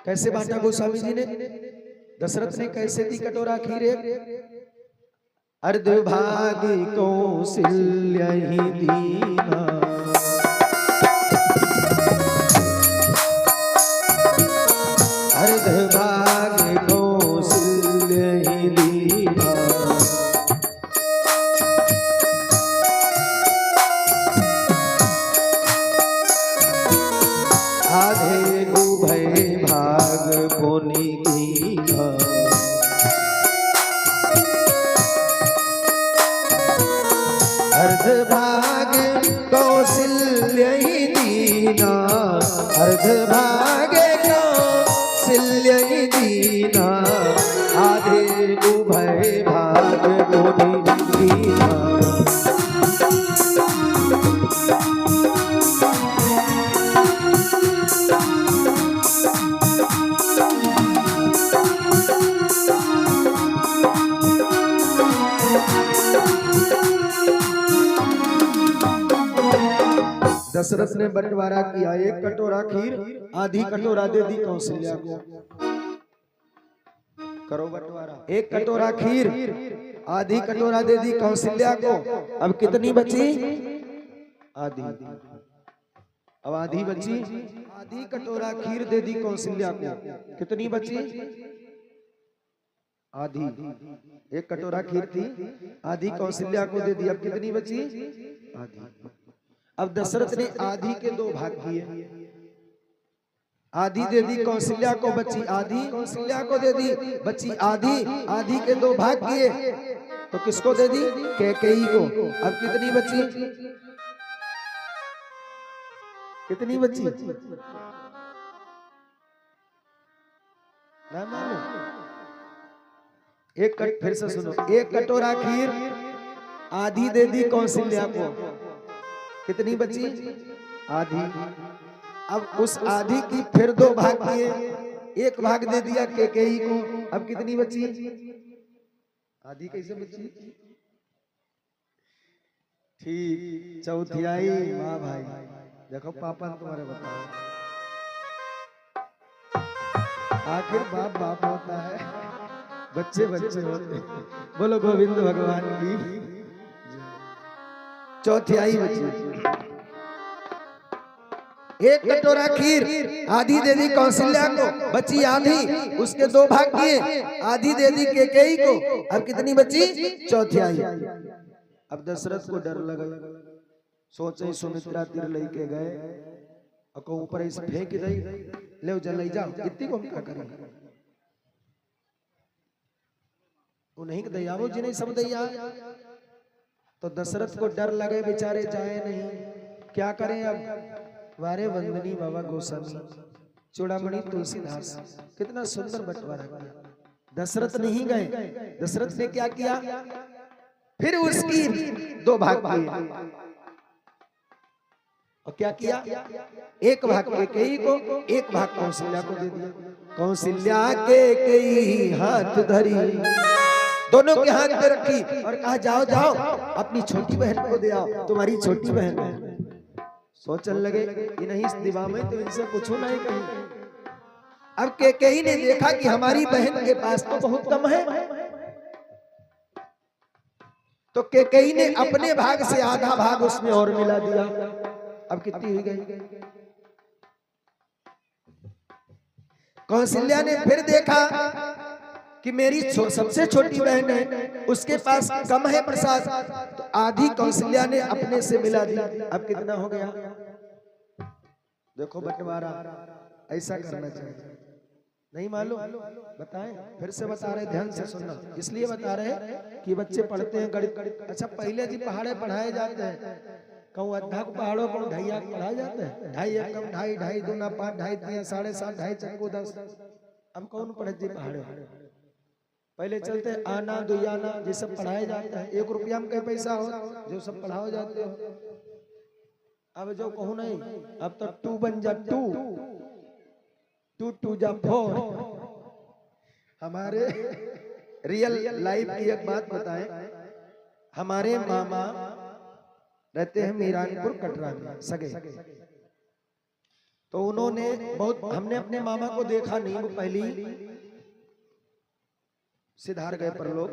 कैसे बांटा गोस्वामी जी ने? दशरथ ने कैसे दी कटोरा खीर? अर्धभागी कौशल्य ही दीना, अर्धभागी कौशल्य ही दीना, आधे उभय भाग पुनि कीना, अर्धभाग कौशल्य ही दीना, अर्धभाग कौशल्य ही दीना, आधे उभय भाग पुनि कीना। दशरथ ने बंटवारा किया, एक कटोरा खीर आधी कटोरा दे दी कौशल्या को। करो बंटवारा। एक कटोरा खीर आधी कटोरा दे दी कौशल्या को। अब कितनी बची? आधी। अब आधी बची, आधी कटोरा खीर दे दी कौशल्या को। कितनी बची? आधी। एक कटोरा खीर थी, आधी कौशल्या को दे दी। अब कितनी बची? आधी। अब दशरथ ने आधी के दो भाग किए, आधी दे दी कौशल्या को, बची आधी कौशल्या को दे दी, बची आधी। आधी के दो भाग किए तो किसको दे दी? कैकेयी को। अब कितनी बची? कितनी बची? ना मालूम। फिर से सुनो, एक कटोरा खीर आधी दे दी कौशल्या को। कितनी बची? आधी। अब उस आधी की फिर दो भाग किए, एक भाग दे दिया कैकेयी को। अब कितनी बची? आधी कैसे बची? ठीक, चौथियाई। वाह भाई, देखो पापा ने तुम्हारे बताओ। आखिर बाप बाप होता है, बच्चे बच्चे होते। बोलो गोविंद भगवान की। चौथियाई बची। एक कटोरा खीर आधी दे दी कौशल्या को, बची आधी। उसके दो भाग किए, आधी दे दी कैकेयी को। अब कितनी बची? चौथियाई। अब दशरथ को डर लगा, सोचे सुमित्रा तीर लेके गए और को ऊपर इस फेंक दई, ले जल जाओ। इतनी को क्या करेंगे? वो नहीं दयावो जी नहीं सब दैया। तो दशरथ को डर लगे, बेचारे जाए नहीं, क्या करें अब? वारे वंदनी बाबा गोस्वामी, चूड़ामणि तुलसीदास, कितना सुंदर बंटवारा किया। दशरथ नहीं गए। दशरथ ने क्या किया? फिर उसकी दो भाग किए और क्या किया? एक भाग कैकेयी को, एक भाग कौशल्या को दे दिया। कौशल्या कैकेयी हाथ धरी, दोनों के हाथ में रखी और कहा जाओ जाओ अपनी छोटी बहन को दे आओ, तुम्हारी छोटी बहन है। सोचने लगे ये नहीं इस दिवा में तो इनसे पूछो नहीं कहीं। अब कैकेयी ने देखा कि हमारी बहन के पास तो बहुत कम है, तो कैकेयी ने अपने भाग से आधा भाग उसमें और मिला दिया। अब कितनी हुई गई? कौशल्या ने फिर देखा कि मेरी सबसे छोटी बहन है, उसके पास कम है प्रसाद, तो आधी कौशल्या ने अपने से मिला दी। अब कितना हो गया? देखो बंटवारा ऐसा करना चाहिए। नहीं मालूम? बताएं, फिर से बता रहे, ध्यान से सुनना। इसलिए बता रहे कि बच्चे पढ़ते हैं गणित। अच्छा, पहले जी पहाड़े पढ़ाए जाते हैं, कहूँ अद्धा को पहाड़ों को ढाइया पढ़ाए जाते हैं। ढाई एक कम ढाई, ढाई दूना 5, ढाई 3 साढ़े 7, ढाई चक्कू 10। अब कौन पढ़े जी पहाड़े? पहले चलते आना दुयाना ये सब पढ़ाया जाता है। 1 रुपया में कई पैसा हो जो सब पढ़ाओ जाते हो। अब जो कहूँ नहीं, अब तो 2 बन जा 2, 2 2 जा 4। हमारे रियल लाइफ की एक बात बताएं, हमारे मामा रहते हैं मीरानपुर कटरा में, सगे। तो उन्होंने बहुत, हमने अपने मामा को देखा नहीं, वो पहली सिधार गए पर लोग।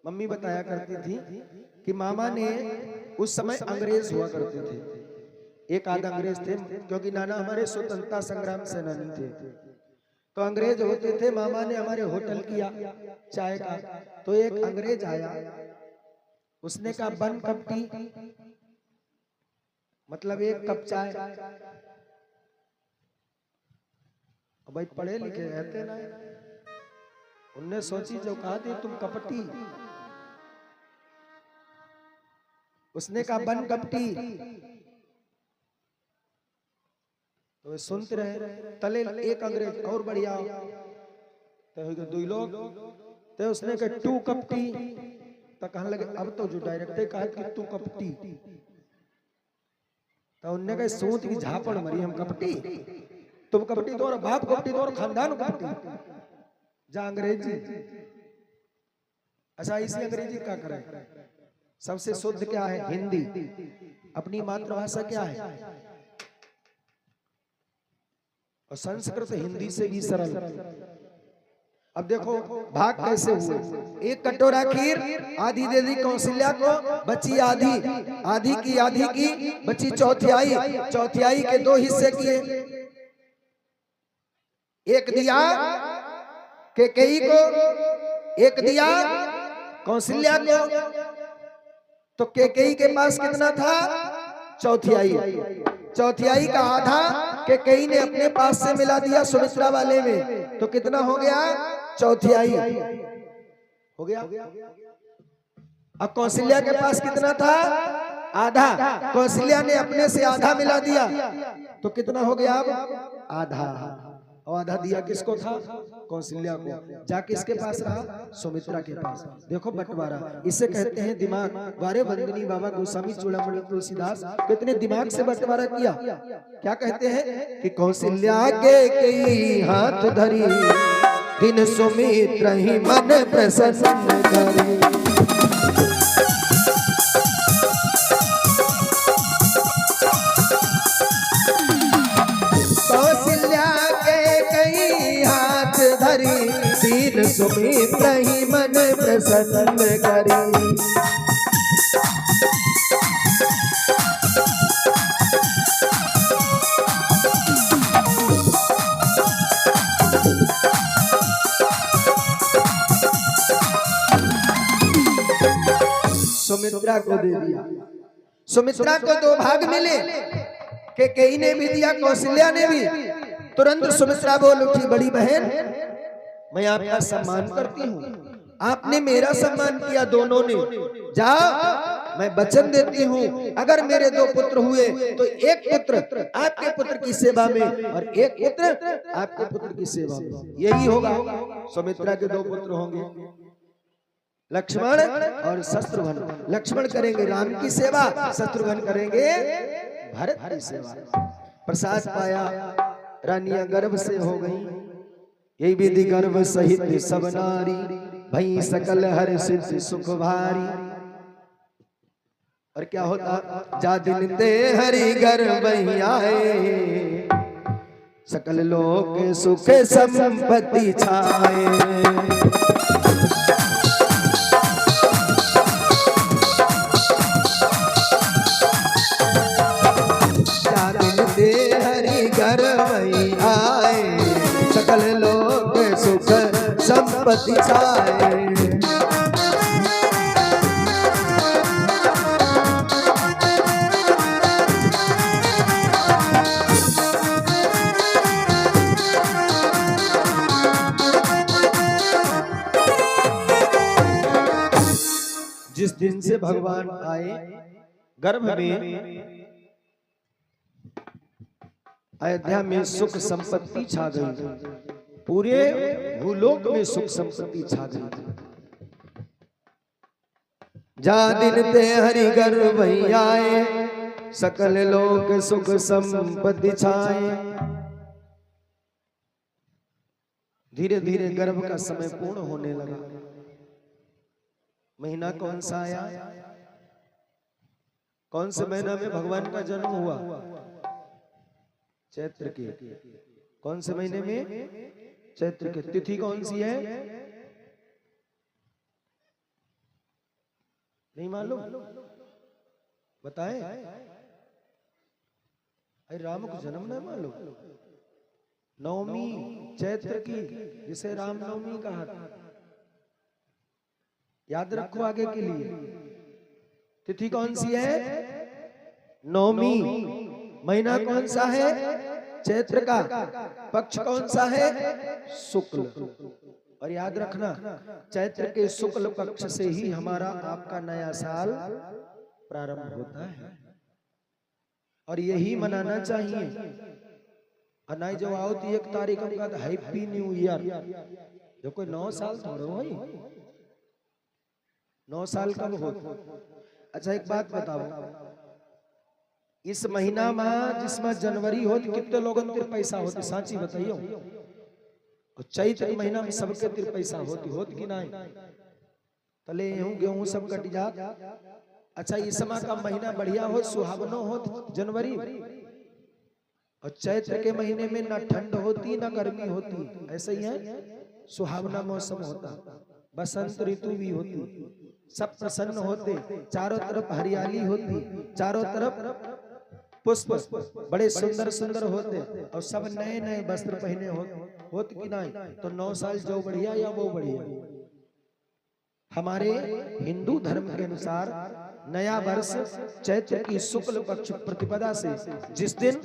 मम्मी बताया करती थी कि मामा ने, उस समय अंग्रेज हुआ करते थे, एक आध अंग्रेज थे, क्योंकि नाना हमारे स्वतंत्रता संग्राम सेनानी थे, तो अंग्रेज होते थे। मामा ने हमारे होटल किया चाय का, तो एक अंग्रेज आया, उसने कहा 1 कप टी, मतलब 1 कप चाय। भाई पढ़े लिखे रहते ना, उनने सोची जो कहा थी तुम कपटी, उसने कहा 1 कप टी, तो वे सुनते रहे। तले एक अंग्रेज और बढ़िया, तो 2 लोग, तो उसने कहा 2 कप टी, तो कहने लगे अब तो जो डायरेक्टर कहा कि 2 कप टी, तो उनने कहा सूत की झापड़ मरी, हम कपटी, तुम कपटी तो और बाप कपटी तो और खानदान कपटी, जा अंग्रेजी। अच्छा इसी अंग्रेजी क्या करें, सबसे शुद्ध क्या है? हिंदी। अपनी मातृभाषा क्या है? और संस्कृत हिंदी से भी सरल। अब देखो भाग कैसे हुए। 1 कटोरा खीर आधी दे दी कौशल्या को, बची आधी, आधी की बची चौथाई, चौथाई के 2 हिस्से किए, एक दिया कैकेयी को, एक दिया कौशल्या को। तो कैकेयी के पास कितना था? चौथाई, चौथाई का आधा कैकेयी ने अपने पास से मिला दिया सुमित्रा वाले में, तो कितना हो गया? चौथाई हो गया। अब कौशल्या के पास कितना था? आधा, कौशल्या ने अपने से आधा मिला दिया, तो कितना हो गया? अब आधा, और आधा दिया किसको था? कौशल्या को। जा किसके पास रहा? सुमित्रा के पास। देखो बंटवारा, इसे कहते हैं दिमाग। वारे वंदनी बाबा गोस्वामी चूड़ामणि तुलसीदास कितने दिमाग से बंटवारा किया। क्या कहते हैं कि कौशल्या के कई हाथ धरी, दिन सुमित्रा ही मन प्रसन्न करी। दीन सुमित्रा ही मन प्रसन्न करी। सुमित्रा को दे दिया। सुमित्रा को 2 भाग मिले, कैकेयी ने भी दिया, कौशल्या ने भी। तुरंत सुमित्रा बोल उठी, बड़ी बहन मैं आपका सम्मान करती हूँ, आपने मेरा सम्मान किया, दोनों ने। जाओ, मैं वचन देती हूँ, अगर मेरे 2 पुत्र हुए तो 1 पुत्र आपके पुत्र की सेवा में और 1 पुत्र आपके पुत्र की सेवा में। यही होगा। सुमित्रा के 2 पुत्र होंगे, लक्ष्मण और शत्रुघ्न। लक्ष्मण करेंगे राम की सेवा, शत्रुघ्न करेंगे भरत की सेवा। प्रसाद पाया, रानियां गर्भ से हो गई। यही विधि गर्भ सहित सब नारी, भई सकल हर्षित सुख भारी। और क्या होता? जा दिन दे हरि गर्भ आए, सकल लोक सुख संपत्ति छाए। जा दिन दे हरि गर्भ आए, सकल लोक सुख संपत्ति छाए। जिस दिन से भगवान आए गर्भ में, अयोध्या में सुख संपत्ति छा गई, पूरे भूलोक में सुख संपत्ति छा गई। जा दिन ते हरि गर्भ आए, सकल लोक सुख संपत्ति छाए। धीरे धीरे गर्भ का समय पूर्ण होने लगा। महीना कौन सा आया? कौन से महीना में भगवान का जन्म हुआ? चैत्र की। कौन से महीने में? चैत्र की। तिथि कौन सी है? नहीं मालूम? बताएं। अरे राम को जन्म नहीं मालूम? नवमी चैत्र की, जिसे राम नवमी कहा था। याद रखो आगे के लिए। तिथि कौन सी है? नवमी। महीना कौन सा है? चैत्र का। पक्ष कौन सा है? शुक्ल। और याद रखना, चैत्र के शुक्ल पक्ष से ही हमारा आपका नया साल प्रारंभ होता है, और यही मनाना चाहिए। अनाई जो आओती 1 तारीख का तो हैप्पी न्यू ईयर। जो कोई 9 साल थोड़े भाई, 9 साल कब हो? अच्छा एक बात बताओ, इस महीना में जिसमें जनवरी हो तो कितने लोगों तिर पैसा होती? साची बताइयो। और चैत्र महीना में सबके तिर पैसा होती कि नहीं? तले गेहूं सब कट जात। अच्छा इस समय का महीना बढ़िया हो, सुहावनो हो जनवरी, और चैत्र के महीने में ना ठंड होती ना गर्मी होती, ऐसे ही है, सुहावना मौसम होता, बसंत ऋतु भी होती, सब प्रसन्न होते, चारों तरफ हरियाली होती, चारों तरफ पुष्प बड़े सुंदर सुंदर होते, और सब नए नए वस्त्र पहने होते कि नहीं? तो 9 साल जो बढ़िया या वो बढ़िया। हमारे हिंदू धर्म के अनुसार नया वर्ष चैत्र की शुक्ल पक्ष प्रतिपदा से, जिस दिन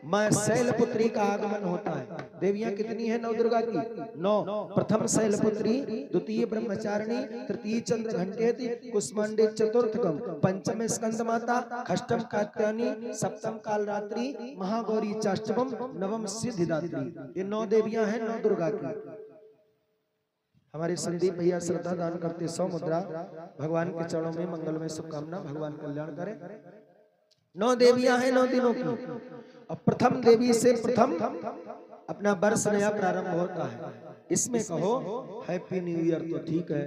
मां शैलपुत्री का आगमन होता है। देवियां कितनी है नवदुर्गा की? 9। प्रथम शैलपुत्री, द्वितीय ब्रह्मचारिणी, तृतीय चंद्र घंटेति, कुष्मांडे चतुर्थकम, पंचम स्कंद माता, अष्टम कात्यायनी, सप्तम कालरात्रि, महागौरी चाष्टमम, नवम सिद्धिदात्री। ये 9 देवियां हैं नवदुर्गा की। हमारे संदीप भैया श्रद्धा दान करते 100 मुद्रा। भगवान के चरणों में मंगलमय शुभकामना, भगवान कल्याण करे। 9 देवियां हैं 9 दिनों की, और प्रथम देवी से प्रथम अपना वर्ष नया प्रारंभ होता है। इसमें कहो हैप्पी न्यू ईयर तो ठीक है,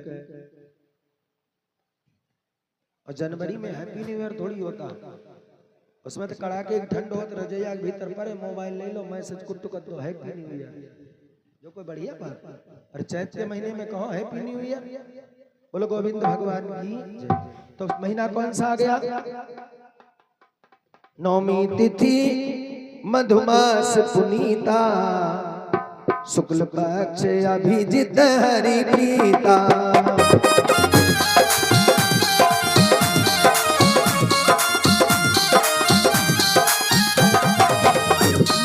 और जनवरी में हैप्पी न्यू ईयर थोड़ी होता, उसमें तो कड़ाके की ठंड होती, रजैया के भीतर पड़े, मोबाइल ले लो, मैसेज कुट्टू कर दो हैप्पी न्यू ईयर, जो कोई बढ़िया बात। और चैत्र के महीने में कहो हैप्पी न्यू ईयर, बोलो गोविंद भगवान की। तो महीना कौन सा आ गया? नवमी तिथि मधुमास पुनीता, शुक्ल पक्ष अभिजित हरि प्रीता।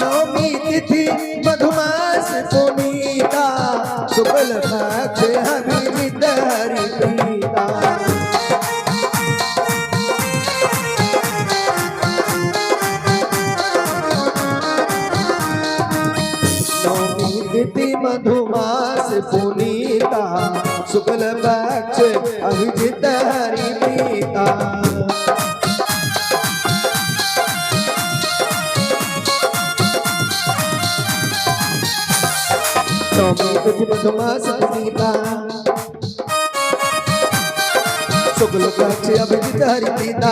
नवमी तिथि मधुमास पुनीता, शुक्ल पक्ष अभिजित हरि प्रीता। नवमी तिथि मधुमास पुनीता, शुक्ल पक्ष अभिजित हरि प्रीता। मधुमास पुनीता, शुक्ल पक्ष अभिजित हरि प्रीता।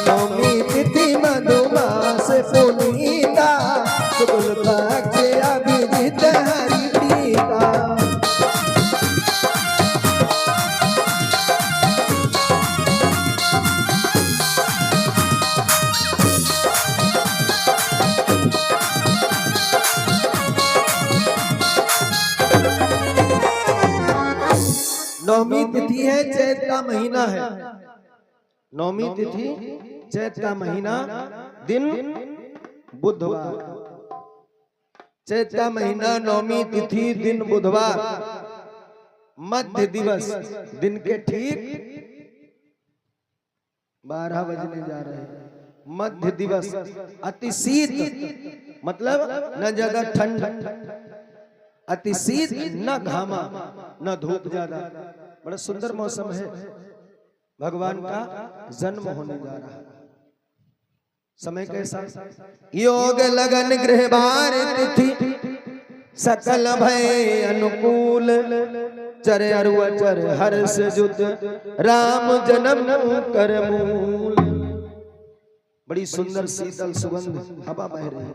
नवमी तिथि मधुमास पुनीता, शुक्ल पक्ष अभिजित हरि प्रीता। नवमी तिथि है, चैत का महीना है। नवमी तिथि चैत का महीना, दिन बुधवार। चैत का महीना, नवमी तिथि, दिन बुधवार, मध्य दिवस, दिन के ठीक 12 बजने जा रहे हैं। मध्य दिवस, अति शीत, मतलब न ज्यादा ठंड, अति शीत न घामा न धूप ज्यादा, बड़ा सुंदर मौसम है। भगवान का जन्म होने जा रहा है। समय कैसा? योग लगन गृह बार तिथि, सकल भय अनुकूल, चर अरुचर हर्ष जुत, राम जन्म कर मूल। बड़ी सुंदर शीतल सुगंध हवा बह रही,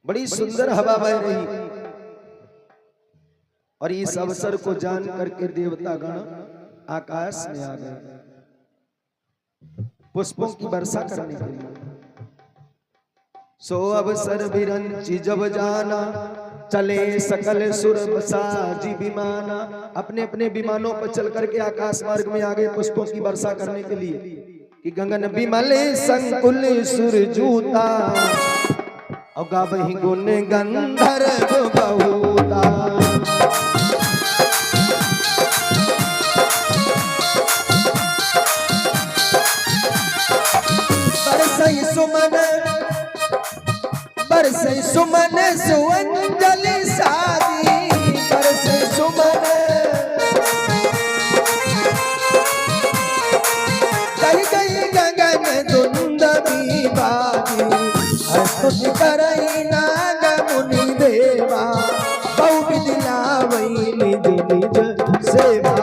बड़ी सुंदर हवा बह रही। और इस अवसर को जान करके देवता गण आकाश में आ गए पुष्पों की वर्षा करने के लिए। सो अवसर विरंची जब जाना, चले सकल सुर साजी विमाना। अपने अपने विमानों पर चल करके आकाश मार्ग में आ गए पुष्पों की वर्षा करने के लिए। कि गगन विमले संकुल सुर जूता, और गावहि गुण गंधर्व बहुता। बरसई सुमन बरसई सुमन सुअंजलि सादी, बरसई सुमन कही गई गगन दुंदवी बादी। स्तुति करई नाग मुनि देवा, बहु विधि लावई निज निज सेवा।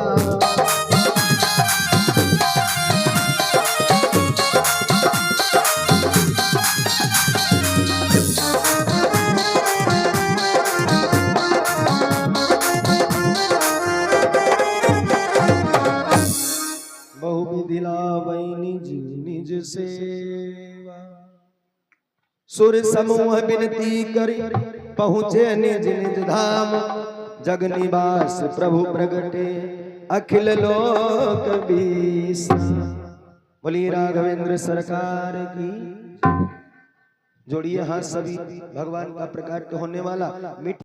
निज सेवा। सुर समूह विनती करी, पहुँचे निज निज धाम। जग निवास प्रभु प्रगटे, अखिल लोक विश्राम। बोलिए राघवेंद्र सरकार की। जोड़िए हाथ सभी, भगवान का प्रकट होने वाला